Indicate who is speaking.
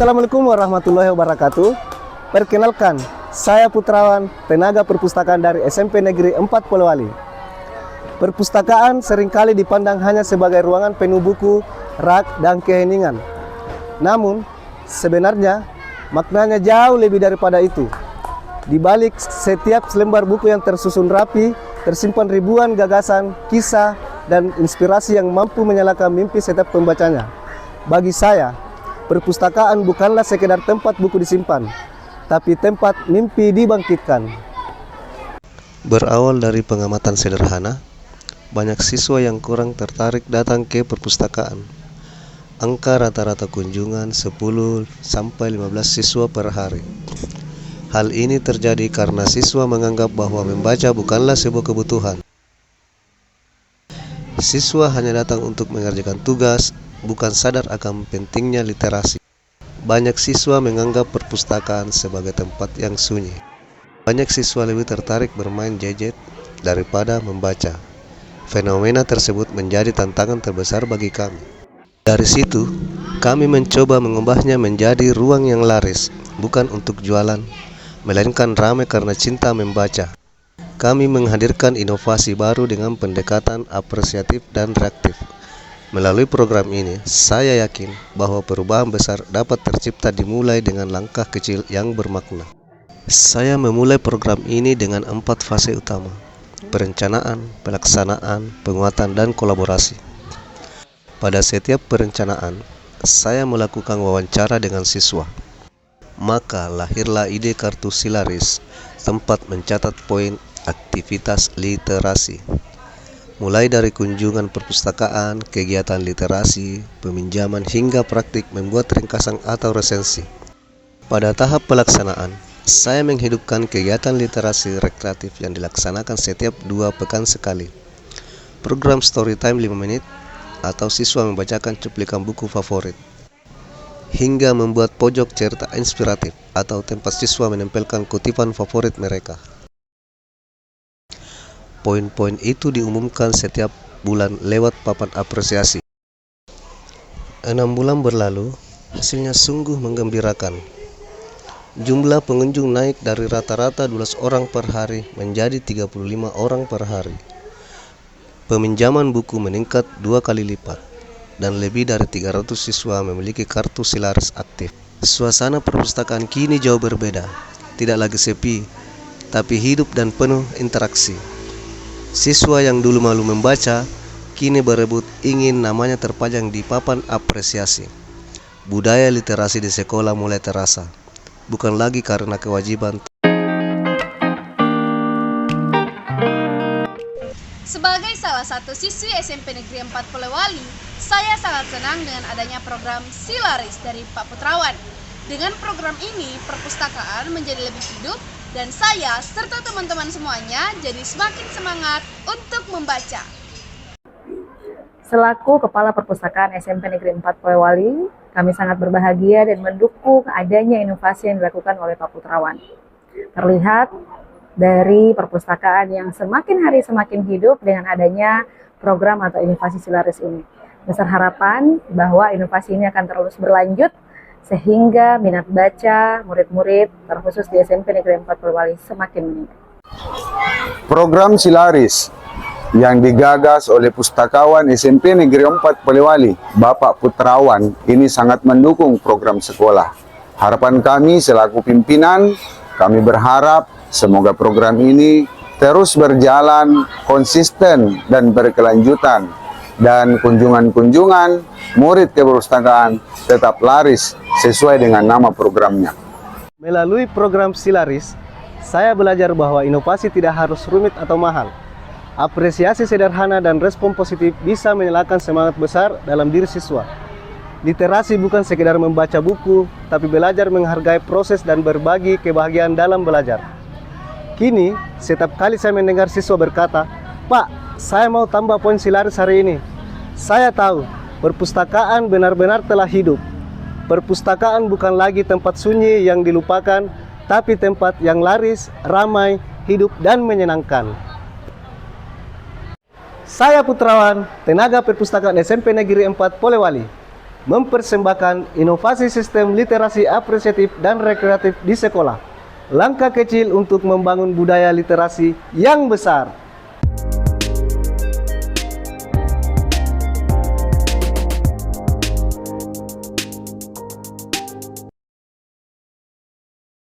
Speaker 1: Assalamualaikum warahmatullahi wabarakatuh. Perkenalkan, saya Putrawan, tenaga perpustakaan dari SMP Negeri 4 Polewali. Perpustakaan seringkali dipandang hanya sebagai ruangan penuh buku, rak, dan keheningan. Namun, sebenarnya maknanya jauh lebih daripada itu. Di balik setiap selembar buku yang tersusun rapi, tersimpan ribuan gagasan, kisah, dan inspirasi yang mampu menyalakan mimpi setiap pembacanya. Bagi saya, perpustakaan bukanlah sekedar tempat buku disimpan, tapi tempat mimpi dibangkitkan.
Speaker 2: Berawal dari pengamatan sederhana, banyak siswa yang kurang tertarik datang ke perpustakaan. Angka rata-rata kunjungan 10-15 siswa per hari. Hal ini terjadi karena siswa menganggap bahwa membaca bukanlah sebuah kebutuhan. Siswa hanya datang untuk mengerjakan tugas, bukan sadar akan pentingnya literasi. Banyak siswa menganggap perpustakaan sebagai tempat yang sunyi. Banyak siswa lebih tertarik bermain gadget daripada membaca. Fenomena tersebut menjadi tantangan terbesar bagi kami. Dari situ, kami mencoba mengubahnya menjadi ruang yang laris, bukan untuk jualan, melainkan ramai karena cinta membaca. Kami menghadirkan inovasi baru dengan pendekatan apresiatif dan reaktif. Melalui program ini, saya yakin bahwa perubahan besar dapat tercipta dimulai dengan langkah kecil yang bermakna. Saya memulai program ini dengan 4 fase utama: perencanaan, pelaksanaan, penguatan, dan kolaborasi. Pada setiap perencanaan, saya melakukan wawancara dengan siswa. Maka lahirlah ide kartu Silaris, tempat mencatat poin aktivitas literasi. Mulai dari kunjungan perpustakaan, kegiatan literasi, peminjaman, hingga praktik membuat ringkasan atau resensi. Pada tahap pelaksanaan, saya menghidupkan kegiatan literasi rekreatif yang dilaksanakan setiap 2 pekan sekali. Program Storytime 5 menit, atau siswa membacakan cuplikan buku favorit. Hingga membuat pojok cerita inspiratif, atau tempat siswa menempelkan kutipan favorit mereka. Poin-poin itu diumumkan setiap bulan lewat papan apresiasi. 6 bulan berlalu, hasilnya sungguh menggembirakan. Jumlah pengunjung naik dari rata-rata 12 orang per hari menjadi 35 orang per hari. Peminjaman buku meningkat 2 kali lipat, dan lebih dari 300 siswa memiliki kartu Silaris aktif. Suasana perpustakaan kini jauh berbeda, tidak lagi sepi, tapi hidup dan penuh interaksi. Siswa yang dulu malu membaca, kini berebut ingin namanya terpajang di papan apresiasi. Budaya literasi di sekolah mulai terasa, bukan lagi karena kewajiban.
Speaker 3: Sebagai salah satu siswi SMP Negeri 4 Polewali, saya sangat senang dengan adanya program Silaris dari Pak Putrawan. Dengan program ini, perpustakaan menjadi lebih hidup, dan saya serta teman-teman semuanya jadi semakin semangat untuk membaca.
Speaker 4: Selaku Kepala Perpustakaan SMP Negeri 4 Polewali, kami sangat berbahagia dan mendukung adanya inovasi yang dilakukan oleh Pak Putrawan. Terlihat dari perpustakaan yang semakin hari semakin hidup dengan adanya program atau inovasi Silaris ini. Besar harapan bahwa inovasi ini akan terus berlanjut, sehingga minat baca murid-murid terkhusus di SMP Negeri 4 Polewali semakin meningkat.
Speaker 5: Program Silaris yang digagas oleh pustakawan SMP Negeri 4 Polewali, Bapak Putrawan, ini sangat mendukung program sekolah. Harapan kami selaku pimpinan, kami berharap semoga program ini terus berjalan konsisten dan berkelanjutan, dan kunjungan-kunjungan murid ke perpustakaan tetap laris sesuai dengan nama programnya.
Speaker 1: Melalui program Silaris, saya belajar bahwa inovasi tidak harus rumit atau mahal. Apresiasi sederhana dan respon positif bisa menyalakan semangat besar dalam diri siswa. Literasi bukan sekedar membaca buku, tapi belajar menghargai proses dan berbagi kebahagiaan dalam belajar. Kini, setiap kali saya mendengar siswa berkata, "Pak, saya mau tambah poin Silaris hari ini." Saya tahu, perpustakaan benar-benar telah hidup. Perpustakaan bukan lagi tempat sunyi yang dilupakan, tapi tempat yang laris, ramai, hidup, dan menyenangkan. Saya Putrawan, tenaga perpustakaan SMP Negeri 4 Polewali. mempersembahkan inovasi sistem literasi apresiatif dan rekreatif di sekolah. Langkah kecil untuk membangun budaya literasi yang besar.